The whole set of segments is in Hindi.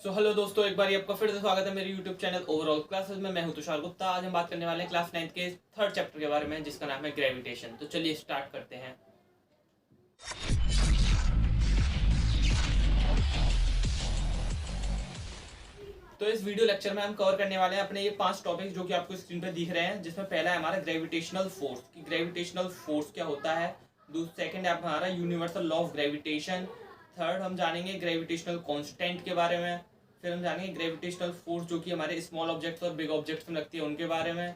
हेलो दोस्तों, एक बार आपका फिर से स्वागत है मेरे यूट्यूब चैनल ओवरऑल क्लासेस में। मैं हूं तुषार गुप्ता। आज हम बात करने वाले हैं क्लास 9 के थर्ड चैप्टर के बारे में, जिसका नाम है ग्रेविटेशन। तो चलिए स्टार्ट करते हैं। तो इस वीडियो लेक्चर में हम कवर करने वाले हैं अपने ये 5 टॉपिक जो कि आपको स्क्रीन पर दिख रहे हैं, जिसमें पहला है हमारा ग्रेविटेशनल फोर्स कि ग्रेविटेशनल फोर्स क्या होता है। सेकंड है हमारा universal law of gravitation. Third हम जानेंगे ग्रेविटेशनल कांस्टेंट के बारे में। फिर हम जानेंगे ग्रेविटेशनल फोर्स जो कि हमारे स्मॉल ऑब्जेक्ट्स और बिग ऑब्जेक्ट्स में लगती है उनके बारे में।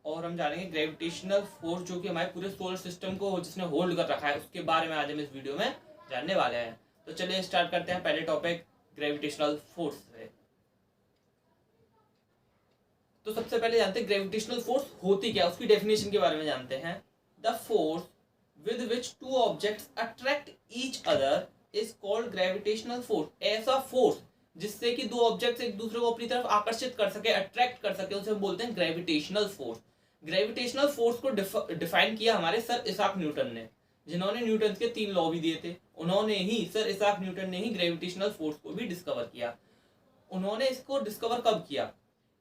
और हम जानेंगे ग्रेविटेशनल फोर्स जो कि हमारे पूरे सोलर सिस्टम को जिसने होल्ड कर रखा है उसके बारे में आज हम इस वीडियो में जानने वाले हैं। तो चलिए स्टार्ट करते हैं पहले टॉपिक ग्रेविटेशनल फोर्स से। तो सबसे पहले जानते हैं ग्रेविटेशनल फोर्स होती क्या, उसकी डेफिनेशन के बारे में जानते हैं। The force with which two objects attract each other is called gravitational force. ऐसा फोर्स जिससे कि दो ऑब्जेक्ट्स एक दूसरे को अपनी तरफ आकर्षित कर सके, अट्रैक्ट कर सके, उसे हम बोलते हैं ग्रेविटेशनल फोर्स। ग्रेविटेशनल फोर्स को डिफाइन किया हमारे सर इसाक न्यूटन ने, जिन्होंने न्यूटन के 3 लॉ भी दिए थे। उन्होंने ही, सर इसाक न्यूटन ने ही ग्रेविटेशनल फोर्स को भी डिस्कवर किया। उन्होंने इसको डिस्कवर कब किया?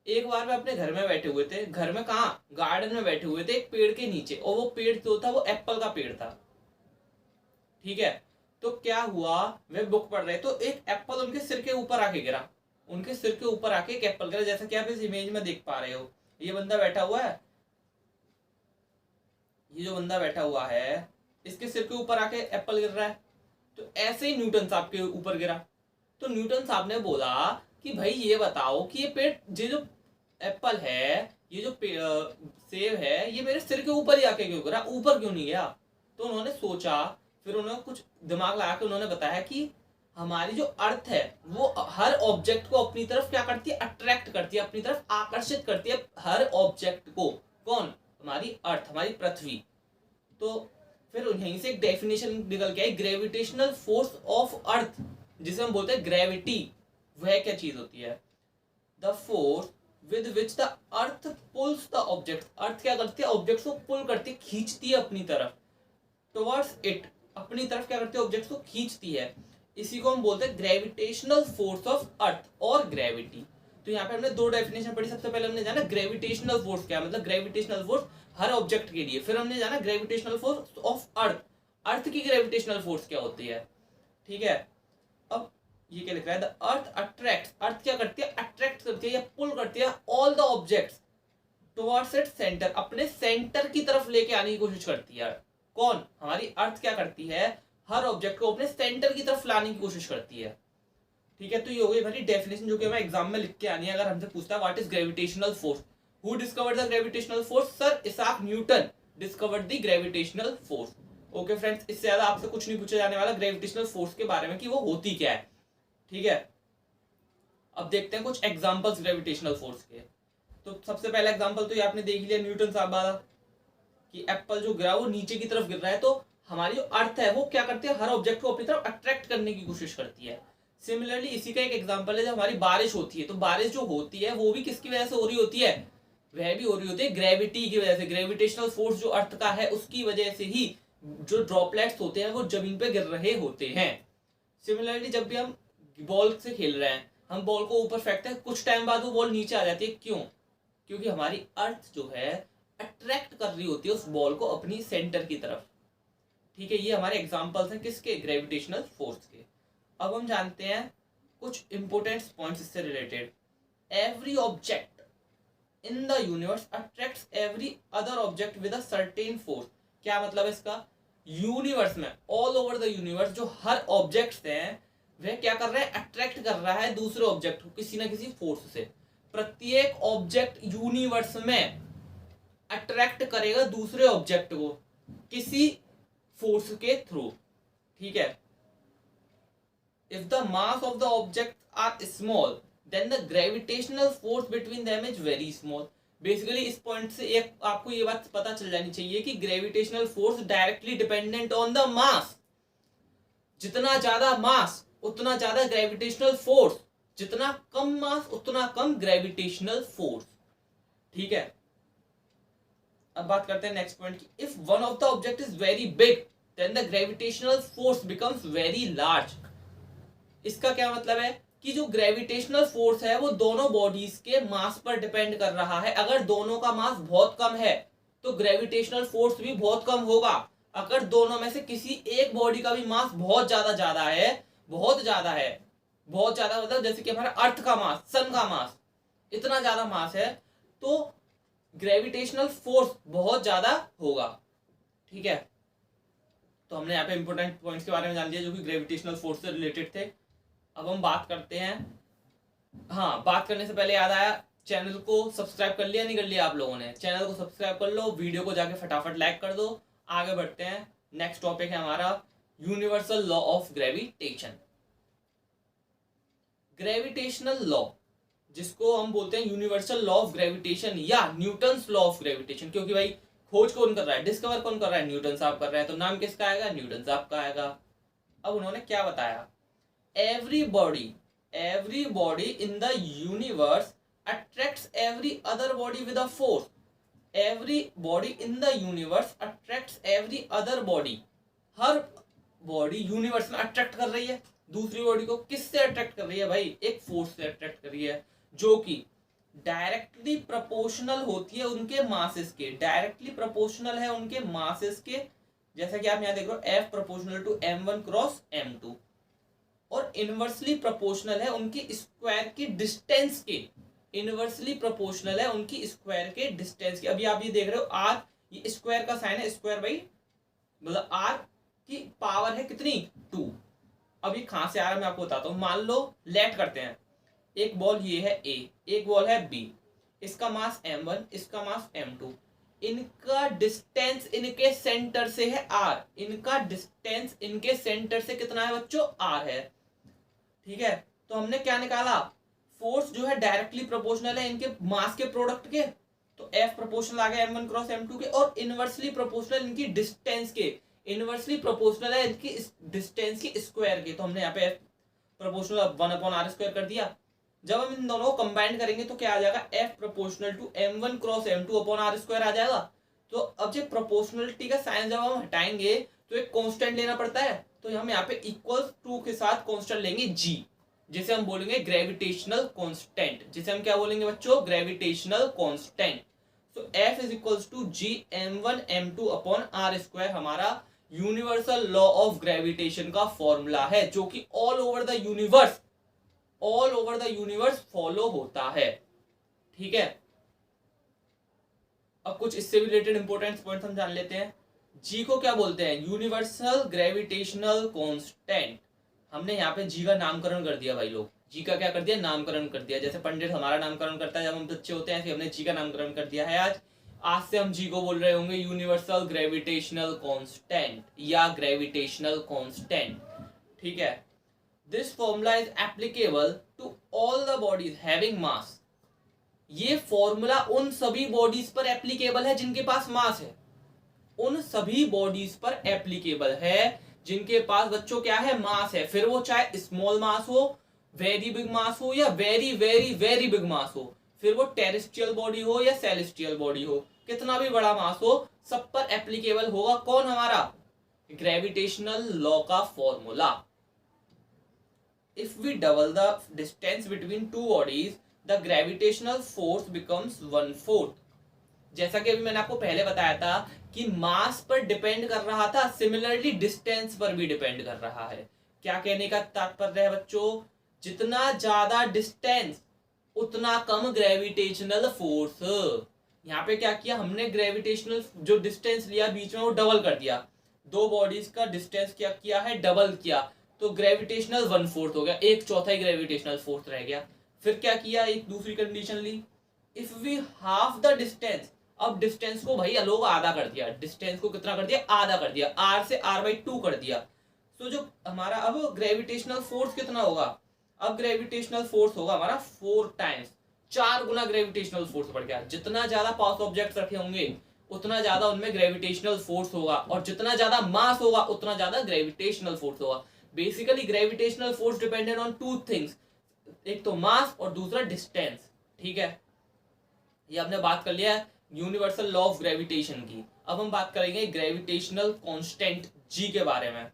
एक बार वे अपने घर में बैठे हुए थे, घर में कहा, गार्डन में बैठे हुए थे एक पेड़ के नीचे, और वो पेड़ जो था वो एप्पल का पेड़ था। ठीक है, तो क्या हुआ, वे बुक पढ़ रहे तो एक एप्पल उनके सिर के ऊपर आके गिरा। उनके सिर के ऊपर आके एक एप्पल गिरा, जैसा कि आप इस इमेज में देख पा रहे हो। ये बंदा बैठा हुआ है, ये जो बंदा बैठा हुआ है इसके सिर के ऊपर आके एप्पल गिर रहा है। तो ऐसे ही न्यूटन साहब के ऊपर गिरा। तो न्यूटन साहब ने बोला कि भाई ये बताओ कि ये पेड़, ये जो एप्पल है, ये जो सेब है, ये मेरे सिर के ऊपर ही आके क्यों गिरा, ऊपर क्यों नहीं गया? तो उन्होंने सोचा, फिर उन्होंने कुछ दिमाग लगा के उन्होंने बताया कि हमारी जो अर्थ है वो हर ऑब्जेक्ट को अपनी तरफ क्या करती है, अट्रैक्ट करती है, अपनी तरफ आकर्षित करती है हर ऑब्जेक्ट को। कौन? हमारी अर्थ, हमारी पृथ्वी। तो फिर यहीं से एक डेफिनेशन निकल के आई, ग्रेविटेशनल फोर्स ऑफ अर्थ, जिसे हम बोलते हैं ग्रेविटी। वह क्या चीज होती है? The force with which the earth pulls the object. Earth क्या करती है? ऑब्जेक्ट्स को पुल करती है, खींचती है अपनी तरफ, टुवर्ड्स इट, अपनी तरफ क्या करती है, ऑब्जेक्ट्स को खींचती है। इसी को हम बोलते हैं ग्रेविटेशनल फोर्स ऑफ अर्थ और ग्रेविटी। तो यहाँ पे हमने 2 डेफिनेशन पढ़ी। सबसे पहले हमने जाना ग्रेविटेशनल फोर्स क्या है, मतलब ग्रेविटेशनल फोर्स हर ऑब्जेक्ट के लिए। फिर हमने जाना ग्रेविटेशनल फोर्स ऑफ अर्थ, अर्थ की ग्रेविटेशनल फोर्स क्या होती है। ठीक है, अब ये क्या लिख रहा है, द अर्थ अट्रैक्ट्स। अर्थ क्या करती है? अट्रैक्ट करती है या पुल करती है all the objects towards its centre, अपने सेंटर की तरफ लेके आने की कोशिश करती है। कौन? हमारी अर्थ क्या करती है, हर ऑब्जेक्ट को अपने सेंटर की तरफ लाने की कोशिश करती है। ठीक है, तो ये हो गई हमारी डेफिनेशन जो कि हमें एग्जाम में लिख के आनी है। अगर हमसे पूछता है what is gravitational force, who discovered the gravitational force? Sir Isaac Newton discovered the gravitational force. Okay friends, इससे ज्यादा आपसे कुछ नहीं पूछा जाने वाला ग्रेविटेशनल फोर्स के बारे में कि वो होती क्या है। ठीक है, अब देखते हैं कुछ एग्जांपल्स ग्रेविटेशनल फोर्स के। तो सबसे पहला एग्जांपल तो ये आपने देख लिया, न्यूटन साहब वाला, कि एप्पल जो गिरा वो नीचे की तरफ गिर रहा है। तो हमारी जो अर्थ है वो क्या करती है, हर ऑब्जेक्ट को अपनी तरफ अट्रैक्ट करने की कोशिश करती है। सिमिलरली इसी का एक एग्जांपल है जब हमारी बारिश होती है। तो बारिश जो होती है वो भी किसकी वजह से हो रही होती है? वह भी हो रही होती है ग्रेविटी की वजह से। ग्रेविटेशनल फोर्स जो अर्थ का है उसकी वजह से ही जो ड्रॉपलेट्स होते हैं वो जमीन पे गिर रहे होते हैं। सिमिलरली जब भी हम बॉल से खेल रहे हैं, हम बॉल को ऊपर फेंकते हैं, कुछ टाइम बाद वो बॉल नीचे आ जाती है। क्यों? क्योंकि हमारी अर्थ जो है अट्रैक्ट कर रही होती है उस बॉल को अपनी सेंटर की तरफ। ठीक है, ये हमारे एग्जांपल्स हैं किसके? ग्रेविटेशनल फोर्स के। अब हम जानते हैं कुछ इंपॉर्टेंट पॉइंट्स इससे related. Every object in the universe attracts every other object with a certain force. क्या मतलब है इसका? यूनिवर्स में, ऑल ओवर द यूनिवर्स, जो हर ऑब्जेक्ट्स हैं वह क्या कर रहा है, अट्रैक्ट कर रहा है दूसरे ऑब्जेक्ट को किसी ना किसी फोर्स से। प्रत्येक ऑब्जेक्ट यूनिवर्स में अट्रैक्ट करेगा दूसरे ऑब्जेक्ट को किसी फोर्स के थ्रू। ठीक है, if the mass of the object are small then the gravitational force between them is very small. Basically इस पॉइंट से एक आपको ये बात पता चल जानी चाहिए कि gravitational force directly dependent on the mass. जितना ज्यादा मास उतना ज्यादा ग्रेविटेशनल फोर्स, जितना कम मास उतना कम ग्रेविटेशनल फोर्स। ठीक है, अब बात करते हैं नेक्स्ट पॉइंट की। If one of the object is very big then the gravitational force becomes very large. इसका क्या मतलब है? कि जो ग्रेविटेशनल फोर्स है वो दोनों बॉडीज के मास पर डिपेंड कर रहा है। अगर दोनों का मास बहुत कम है तो ग्रेविटेशनल फोर्स भी बहुत कम होगा। अगर दोनों में से किसी एक बॉडी का भी मास बहुत ज्यादा है, बहुत ज्यादा मतलब जैसे कि हमारा अर्थ का मास, सन का मास, इतना ज्यादा मास है, तो ग्रेविटेशनल फोर्स बहुत ज्यादा होगा। ठीक है, तो हमने यहाँ पे इंपोर्टेंट पॉइंट्स के बारे में जान लिया जो कि ग्रेविटेशनल फोर्स से रिलेटेड थे। अब हम बात करते हैं, हाँ बात करने से पहले याद आया, चैनल को सब्सक्राइब कर लिया नहीं कर लिया आप लोगों ने? चैनल को सब्सक्राइब कर लो, वीडियो को जाके फटाफट लाइक कर दो। आगे बढ़ते हैं, नेक्स्ट टॉपिक है हमारा universal law of gravitation. Gravitational law, जिसको हम बोलते हैं यूनिवर्सल लॉ ऑफ ग्रेविटेशन या न्यूटन्स लॉ ऑफ ग्रेविटेशन, क्योंकि भाई खोज कौन कर रहा है, डिस्कवर कौन कर रहा है, न्यूटन साहब कर रहे हैं, तो नाम किसका आएगा, न्यूटन साहब का आएगा। अब उन्होंने क्या बताया, every body in the universe attracts every other body with a force. Every body in the universe attracts every other body. Her body universe में अट्रैक्ट कर रही है दूसरी बॉडी को। किससे अट्रैक्ट कर रही है भाई? एक फोर्स से अट्रैक्ट कर रही है जो कि डायरेक्टली प्रोपोर्शनल होती है उनके मासेस के, डायरेक्टली प्रोपोर्शनल है उनके मासेस के। जैसा कि आप यहाँ देख रहे हो, F proportional to m1 cross m2, और इनवर्सली प्रोपोर्शनल है उनकी स्क्वायर की डिस्टेंस के, इनवर्सली प्रोपोर्शनल है उनकी स्क्वायर के डिस्टेंस के। अभी आप ये देख रहे हो r, ये स्क्वायर का साइन है, स्क्वायर भाई मतलब r की पावर है कितनी, 2। अब ये कहां से आ रहा है मैं आपको बताता हूं। मान लो लेट करते हैं, एक बॉल ये है A, एक बॉल है B, इसका मास m1, इसका मास m2, इनका डिस्टेंस इनके सेंटर से है r, इनका डिस्टेंस इनके सेंटर से कितना है बच्चों, r है। ठीक है, तो हमने क्या निकाला, फोर्स जो है डायरेक्टली प्रोपोर्शनल है इनके मास के प्रोडक्ट के, तो F प्रोपोर्शनल आ गया m1 क्रॉस m2 के, और इनवर्सली प्रोपोर्शनल इनकी डिस्टेंस के, इनवर्सली प्रोपोर्शनल है इनकी डिस्टेंस की स्क्वायर के, तो हमने यहाँ पे F प्रोपोर्शनल 1/r² कर दिया। जब हम इन दोनों को कंबाइन करेंगे तो क्या आ जाएगा, F proportional to m1 cross m2/r² आ जाएगा। तो अब जब प्रोपोर्शनलिटी का साइन जब हम हटाएंगे तो एक कांस्टेंट लेना पड़ता है, तो हम यहाँ पे इक्वल टू के साथ कांस्टेंट लेंगे G, जिसे हम बोलेंगे ग्रेविटेशनल कांस्टेंट, जिसे हम क्या बोलेंगे बच्चों, ग्रेविटेशनल कांस्टेंट। तो F is equals to G m1 m2/r², हमारा यूनिवर्सल लॉ ऑफ ग्रेविटेशन का फॉर्मूला है, जो कि all over the universe follow होता है। ठीक है, अब कुछ इससे भी रिलेटेड इंपॉर्टेंट पॉइंट हम जान लेते हैं। जी को क्या बोलते हैं, यूनिवर्सल ग्रेविटेशनल कांस्टेंट। हमने यहाँ पे जी का नामकरण कर दिया भाई, लोग जी का क्या कर दिया, नामकरण कर दिया। जैसे पंडित हमारा नामकरण करता है जब हम बच्चे होते हैं, ऐसे हमने जी का नामकरण कर दिया है। आज से हम जी को बोल रहे होंगे यूनिवर्सल ग्रेविटेशनल कांस्टेंट या ग्रेविटेशनल कांस्टेंट। ठीक है, this formula is applicable to all the bodies having mass. ये फॉर्मूला उन सभी बॉडीज पर एप्लीकेबल है जिनके पास मास है, उन सभी बॉडीज पर एप्लीकेबल है जिनके पास बच्चों क्या है, मास है। फिर वो चाहे स्मॉल मास हो, वेरी बिग मास हो, या वेरी वेरी वेरी बिग मास हो, फिर वो टेरेस्ट्रियल बॉडी हो या सेलेस्टियल बॉडी हो, कितना भी बड़ा मास हो, सब पर एप्लीकेबल होगा कौन, हमारा ग्रेविटेशनल लॉ का formula. If we double the distance between two bodies the gravitational force becomes 1/4। जैसा कि अभी मैंने आपको पहले बताया था कि मास पर डिपेंड कर रहा था, सिमिलरली डिस्टेंस पर भी डिपेंड कर रहा है। क्या कहने का तात्पर्य है बच्चों, जितना ज्यादा डिस्टेंस उतना कम ग्रेविटेशनल फोर्स। यहाँ पे क्या किया हमने, ग्रेविटेशनल जो डिस्टेंस लिया बीच में वो डबल कर दिया, दो बॉडीज का डिस्टेंस क्या किया है, डबल किया, तो ग्रेविटेशनल 1/4 हो गया, 1/4 ग्रेविटेशनल फोर्स रह गया। फिर क्या किया, एक दूसरी कंडीशन ली, if we half the distance. अब डिस्टेंस को भाई लोग आधा कर दिया, डिस्टेंस को कितना कर दिया, आधा कर दिया, r से r/2 कर दिया। तो जो हमारा अब ग्रेविटेशनल फोर्स कितना होगा, अब ग्रेविटेशनल फोर्स होगा हमारा 4 टाइम्स, 4 गुना ग्रेविटेशनल फोर्स बढ़ गया। जितना ज्यादा पास ऑब्जेक्ट रखे होंगे उतना ज्यादा उनमें ग्रेविटेशनल फोर्स होगा, और जितना ज्यादा मास होगा उतना ज्यादा ग्रेविटेशनल फोर्स होगा। Basically gravitational force depended on 2 things, एक तो मास और दूसरा डिस्टेंस। ठीक है, ये हमने बात कर लिया है यूनिवर्सल लॉ ऑफ ग्रेविटेशन की। अब हम बात करेंगे ग्रेविटेशनल कांस्टेंट जी के बारे में।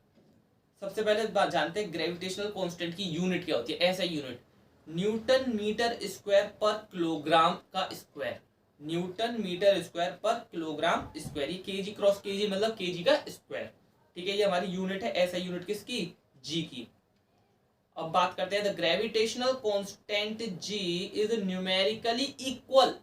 सबसे पहले बात जानते हैं ग्रेविटेशनल कांस्टेंट की यूनिट क्या होती है। ऐसा यूनिट न्यूटन मीटर स्क्वायर पर किलोग्राम का स्क्वायर, न्यूटन मीटर स्क्वायर पर किलोग्राम स्क्वायर, ये केजी क्रॉस केजी मतलब केजी का स्क्वायर। ठीक है, ये हमारी यूनिट है। ऐसा यूनिट किसकी, जी की। अब बात करते हैं the gravitational constant ji is numerically equal,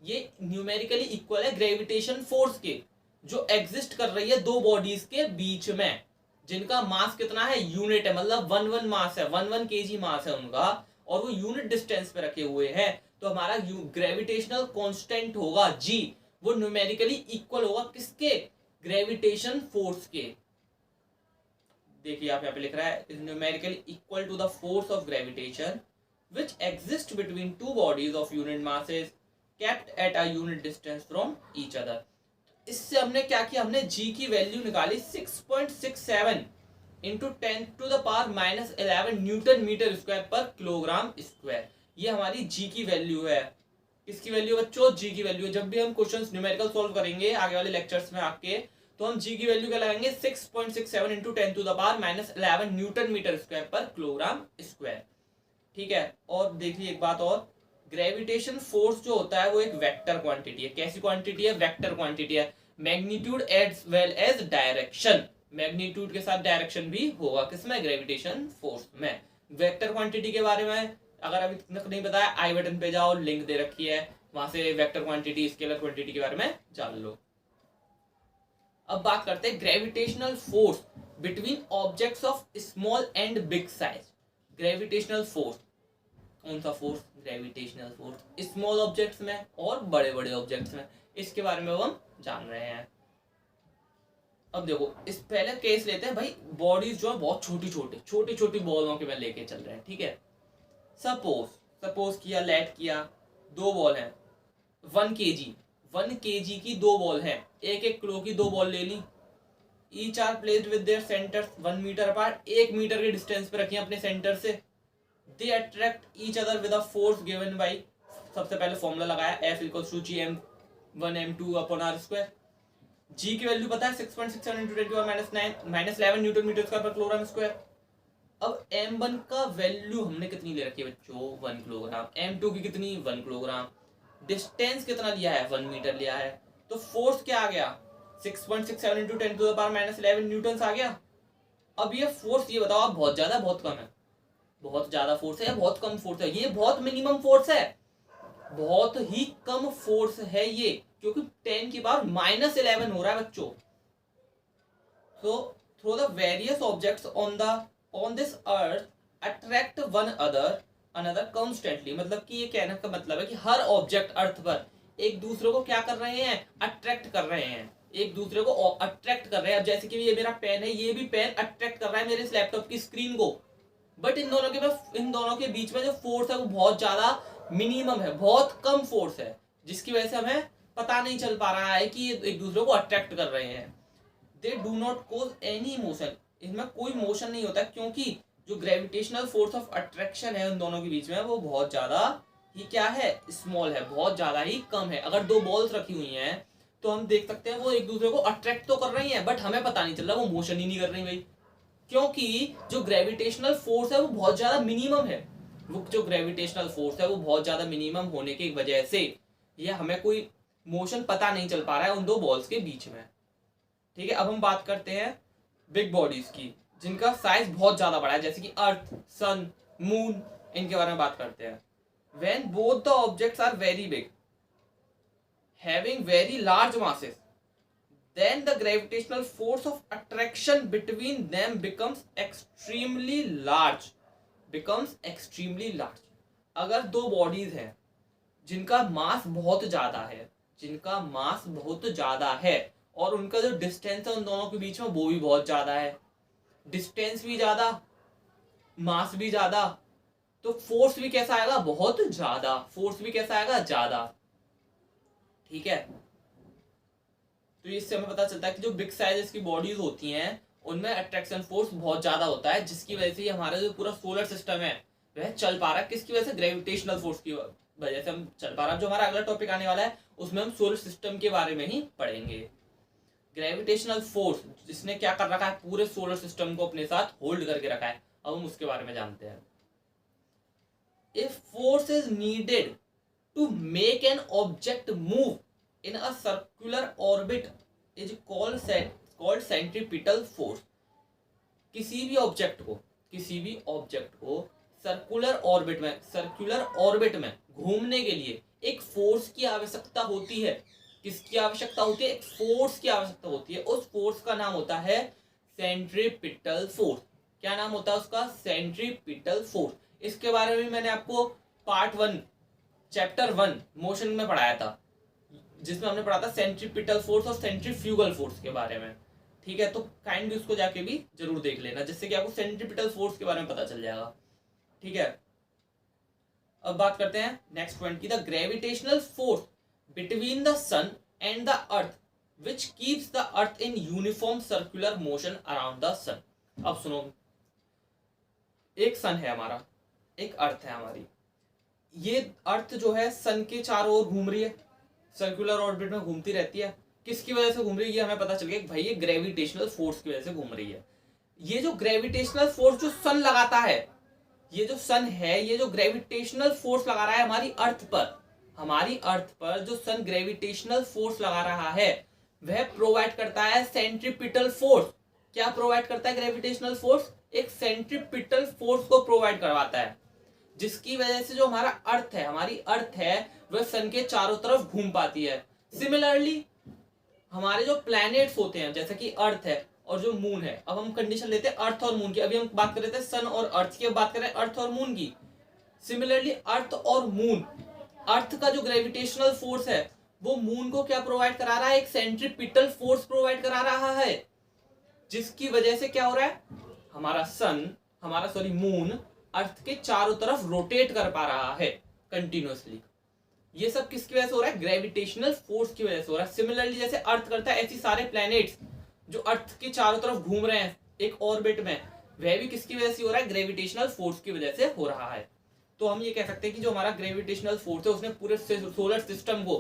ये न्यूमेरिकली इक्वल है ग्रेविटेशन फोर्स के जो एग्जिस्ट कर रही है दो बॉडीज के बीच में, जिनका मास कितना है, यूनिट है, मतलब 1 मास है, 1 केजी मास है उनका, और वो यूनिट डिस्टेंस पे रखे हुए हैं। तो हमारा ग्रेविटेशनल कांस्टेंट होगा जी, वो न्यूमेरिकली इक्वल होगा किसके, ग्रेविटेशन फोर्स के। देखिए आप यहाँ पे लिख रहा है is numerically equal to the force of gravitation which exist between two bodies of unit masses kept at a unit distance from each other। इससे हमने क्या किया, हमने g की वैल्यू निकाली 6.67 इंटू 10⁻⁻11 न्यूटन मीटर स्क्वायर पर किलोग्राम स्क्वायर। ये हमारी g की वैल्यू है। किसकी वैल्यू बच्चों, g की वैल्यू है। जब भी हम क्वेश्चंस न्यूमेरिकल सॉल्व करेंगे आगे वाले लेक्चर्स में आपके, तो हम g की वैल्यू क्या लगाएंगे, 6.67 इंटू 10⁻⁻11 न्यूटन मीटर स्क्वायर पर किलोग्राम स्क्वायर। ठीक है, और देखिए एक बात और, ग्रेविटेशन फोर्स जो होता है वो एक वेक्टर क्वांटिटी है। कैसी क्वांटिटी है, वेक्टर क्वांटिटी है। Magnitude as well as direction, magnitude के साथ डायरेक्शन भी होगा किसमें, ग्रेविटेशन फोर्स में। वेक्टर क्वांटिटी के बारे में अगर अभी तक नहीं बताया, आई बटन पे जाओ, लिंक दे रखी है, वहां से वेक्टर क्वांटिटी स्केलर क्वांटिटी के बारे में जान लो। अब बात करते हैं gravitational force between objects of small and big size. Gravitational force, कौन सा force, gravitational force small objects में और बड़े बड़े ऑब्जेक्ट्स में, इसके बारे में हम जान रहे हैं। अब देखो इस पहले केस लेते हैं भाई, बॉडीज जो है बहुत छोटी छोटी बॉलों के में लेके चल रहे हैं। ठीक है, सपोज किया, लेट किया, दो बॉल हैं 1 केजी की दो बॉल हैं, 1 किलो की दो बॉल ले ली। Each are placed with their centres 1 metre apart, 1 metre के डिस्टेंस पे रखी अपने सेंटर से। They attract each other with a force given by, सबसे पहले फॉर्मूला लगाया F equals to Gm1 m2 upon r square. G की वैल्यू पता है 6.67 इंटू 10⁻⁻11 न्यूटन मीटर स्क्वायर पर किलोग्राम स्क्वायर। अब m1 का वैल्यू हमने कितनी ले रखी है बच्चों, 1 किलोग्राम। m2 की कितनी, 1 किलोग्राम। डिस्टेंस कितना लिया है, 1 मीटर लिया है। तो फोर्स क्या आ गया, 6.67 इंटू 10⁻⁻11 न्यूटन आ गया। अब ये फोर्स, ये बताओ आप, बहुत ज्यादा बहुत कम है, बहुत ज्यादा फोर्स है या बहुत कम फोर्स है, ये बहुत मिनिमम फोर्स है, बहुत ही कम फोर्स है ये, क्योंकि 10 की पावर -11 हो रहा है बच्चों। तो throw the various objects on this earth attract one another constantly, मतलब कि ये कहने का मतलब है कि हर ऑब्जेक्ट अर्थ पर एक दूसरे को क्या कर रहे हैं, अट्रैक्ट कर रहे हैं, एक दूसरे को अट्रैक्ट कर रहे हैं। अब जैसे कि ये मेरा पेन है, ये भी पेन अट्रैक्ट कर रहा है मेरे इस लैपटॉप की स्क्रीन को, बट इन दोनों के बीच में जो फोर्स है वो बहुत ज्यादा मिनिमम है, बहुत कम फोर्स है, जिसकी वजह से हमें पता नहीं चल पा रहा है कि ये एक दूसरे को अट्रैक्ट कर रहे हैं। They do not cause any motion, इनमें कोई मोशन नहीं होता, क्योंकि जो ग्रेविटेशनल फोर्स ऑफ अट्रैक्शन है उन दोनों के बीच में वो बहुत ज्यादा ही क्या है, स्मॉल है, बहुत ज्यादा ही कम है। अगर दो बॉल्स रखी हुई हैं तो हम देख सकते हैं वो एक दूसरे को अट्रैक्ट तो कर रही हैं, बट हमें पता नहीं चल रहा, वो मोशन ही नहीं कर रही भाई, क्योंकि जो ग्रेविटेशनल फोर्स है वो बहुत ज्यादा मिनिमम है। वो जो ग्रेविटेशनल फोर्स है वो बहुत ज्यादा मिनिमम होने की वजह से ये हमें कोई मोशन पता नहीं चल पा रहा है उन दो बॉल्स के बीच में। ठीक है, अब हम बात करते हैं बिग बॉडीज की, जिनका साइज बहुत ज्यादा बड़ा है, जैसे कि अर्थ, सन, मून, इनके बारे में बात करते हैं। When both the objects are very big, having very large masses, then the gravitational force of attraction between them becomes extremely large, अगर दो बॉडीज हैं जिनका मास बहुत ज्यादा है और उनका जो डिस्टेंस है उन दोनों के बीच में वो भी बहुत ज्यादा है, डिस्टेंस भी ज्यादा, मास भी ज्यादा, तो फोर्स भी कैसा आएगा, बहुत ज्यादा, फोर्स भी कैसा आएगा, ज्यादा। ठीक है, तो इससे हमें पता चलता है कि जो बिग साइजेस की बॉडीज होती हैं उनमें अट्रैक्शन फोर्स बहुत ज्यादा होता है, जिसकी वजह से हमारा जो पूरा सोलर सिस्टम है वह चल पा रहा है। किसकी वजह से, ग्रेविटेशनल फोर्स की वजह से हम चल पा रहा है। जो हमारा अगला टॉपिक आने वाला है उसमें हम सोलर सिस्टम के बारे में ही पढ़ेंगे। ग्रेविटेशनल फोर्स जिसने क्या कर रखा है, पूरे सोलर सिस्टम को अपने साथ होल्ड करके रखा है। अब हम उसके बारे में जानते हैं। If force is needed to make an object move in a circular orbit is called centripetal force. किसी भी ऑब्जेक्ट को सर्कुलर ऑर्बिट में घूमने के लिए एक फोर्स की आवश्यकता होती है। किसकी आवश्यकता होती है? एक फोर्स की आवश्यकता होती है। उस फोर्स का नाम होता है सेंट्रीपिटल फोर्स। क्या नाम होता है उसका? Centripetal force. इसके बारे में मैंने आपको पार्ट 1 चैप्टर 1 मोशन में पढ़ाया था, जिसमें हमने पढ़ा था सेंट्रीपिटल फोर्स और सेंट्रीफ्यूगल फोर्स के बारे में। ठीक है, तो काइंडली उसको जाके भी जरूर देख लेना, जिससे कि आपको सेंट्रीपिटल फोर्स के बारे में पता चल जाएगा। ठीक है, अब बात करते हैं नेक्स्ट पॉइंट की, the gravitational force between the sun and the earth which keeps the earth in uniform circular motion around the sun. अब सुनो, एक सन है हमारा, एक अर्थ है हमारी। ये अर्थ जो है सन के चारों ओर घूम रही है, सर्कुलर ऑर्बिट में घूमती रहती है। किसकी वजह से घूम रही है ये हमें पता चल गया, भाई ये ग्रेविटेशनल फोर्स की वजह से घूम रही है। ये जो ग्रेविटेशनल फोर्स जो सन लगाता है, ये जो सन है, ये जो ग्रेविटेशनल फोर्स लगा रहा है हमारी अर्थ पर जो सन ग्रेविटेशनल फोर्स लगा रहा है, वह प्रोवाइड करता है सेंट्रीपिटल फोर्स। क्या प्रोवाइड करता है ग्रेविटेशनल फोर्स? एक सेंट्रीपिटल फोर्स को प्रोवाइड करवाता है, जिसकी वजह से जो हमारा अर्थ है, हमारी अर्थ है, वह सन के चारों तरफ घूम पाती है। सिमिलरली हमारे जो प्लैनेट्स होते हैं, जैसे कि अर्थ है और जो मून है, अब हम कंडीशन लेते हैं अर्थ और मून की। अभी हम बात कर रहे थे सन और अर्थ की, अब बात कर रहे हैं अर्थ और मून की। सिमिलरली अर्थ और मून, अर्थ का जो ग्रेविटेशनल फोर्स है वो मून को क्या प्रोवाइड करा रहा है? एक सेंट्रीपिटल फोर्स प्रोवाइड करा रहा है, जिसकी वजह से क्या हो रहा है, मून अर्थ के चारों तरफ रोटेट कर पा रहा है कंटिन्यूअसली। ये सब किसकी वजह से हो रहा है? ग्रेविटेशनल फोर्स की वजह से हो रहा है। सिमिलरली जैसे अर्थ करता है, ऐसी सारे प्लैनेट्स जो अर्थ के चारों तरफ घूम रहे हैं एक ऑर्बिट में, वह भी किसकी वजह से हो रहा है? ग्रेविटेशनल फोर्स की वजह से हो रहा है। तो हम ये कह सकते हैं कि जो हमारा ग्रेविटेशनल फोर्स है उसने पूरे सोलर सिस्टम को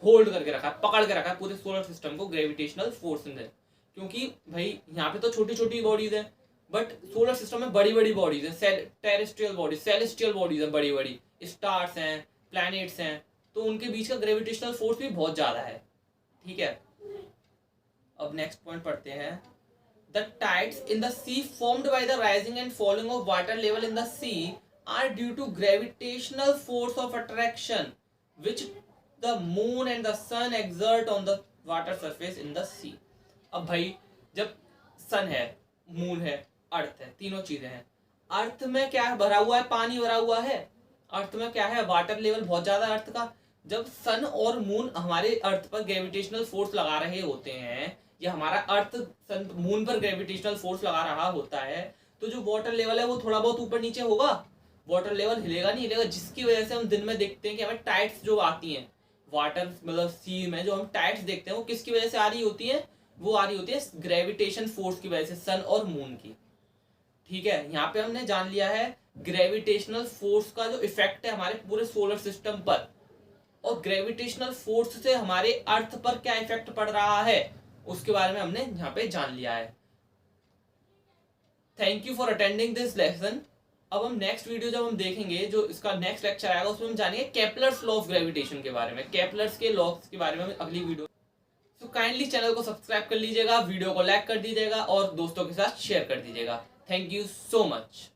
होल्ड करके रखा है, पकड़ के रखा है पूरे सोलर सिस्टम को ग्रेविटेशनल फोर्स ने। क्योंकि भाई यहाँ पे तो छोटी छोटी बॉडीज है, बट सोलर सिस्टम में बड़ी बड़ी बॉडीज है, टेरेस्ट्रियल बॉडीज, सेलेस्टियल बॉडीज है, बड़ी बड़ी स्टार्स हैं, प्लैनेट्स हैं, तो उनके बीच का ग्रेविटेशनल फोर्स भी बहुत ज्यादा है। ठीक है, अब नेक्स्ट पॉइंट पढ़ते हैं। The tides in the sea formed by the rising and falling of water level in the sea are due to gravitational force of attraction which the moon and the sun exert on the water surface in the sea. अब भाई जब सन है, मून है, अर्थ है, तीनों चीजें हैं। अर्थ में क्या भरा हुआ है? पानी भरा हुआ है। अर्थ में क्या है? वाटर लेवल बहुत ज्यादा अर्थ का। जब सन और मून हमारे अर्थ पर ग्रेविटेशनल फोर्स लगा रहे होते हैं, या हमारा अर्थ सन मून पर ग्रेविटेशनल फोर्स लगा रहा होता है, तो जो वाटर लेवल है वो थोड़ा बहुत ऊपर नीचे होगा, वाटर लेवल हिलेगा नहीं हिलेगा, जिसकी वजह से हम दिन में देखते हैं कि हमें टाइड्स जो आती हैं वाटर मतलब सी में, जो हम टाइड्स देखते हैं वो किसकी वजह से आ रही होती है? वो आ रही होती है ग्रेविटेशन फोर्स की वजह से, सन और मून की। ठीक है, यहाँ पे हमने जान लिया है ग्रेविटेशनल फोर्स का जो इफेक्ट है हमारे पूरे सोलर सिस्टम पर, और ग्रेविटेशनल फोर्स से हमारे अर्थ पर क्या इफेक्ट पड़ रहा है उसके बारे में हमने यहाँ पे जान लिया है। Thank you for attending this lesson. अब हम नेक्स्ट वीडियो जब हम देखेंगे, जो इसका नेक्स्ट लेक्चर आएगा, उसमें हम जानेंगे केपलर्स लॉ ऑफ ग्रेविटेशन के बारे में, केपलर्स के लॉस के बारे में अगली वीडियो। तो काइंडली चैनल को सब्सक्राइब कर लीजिएगा, वीडियो को लाइक कर दीजिएगा और दोस्तों के साथ शेयर कर दीजिएगा। Thank you so much.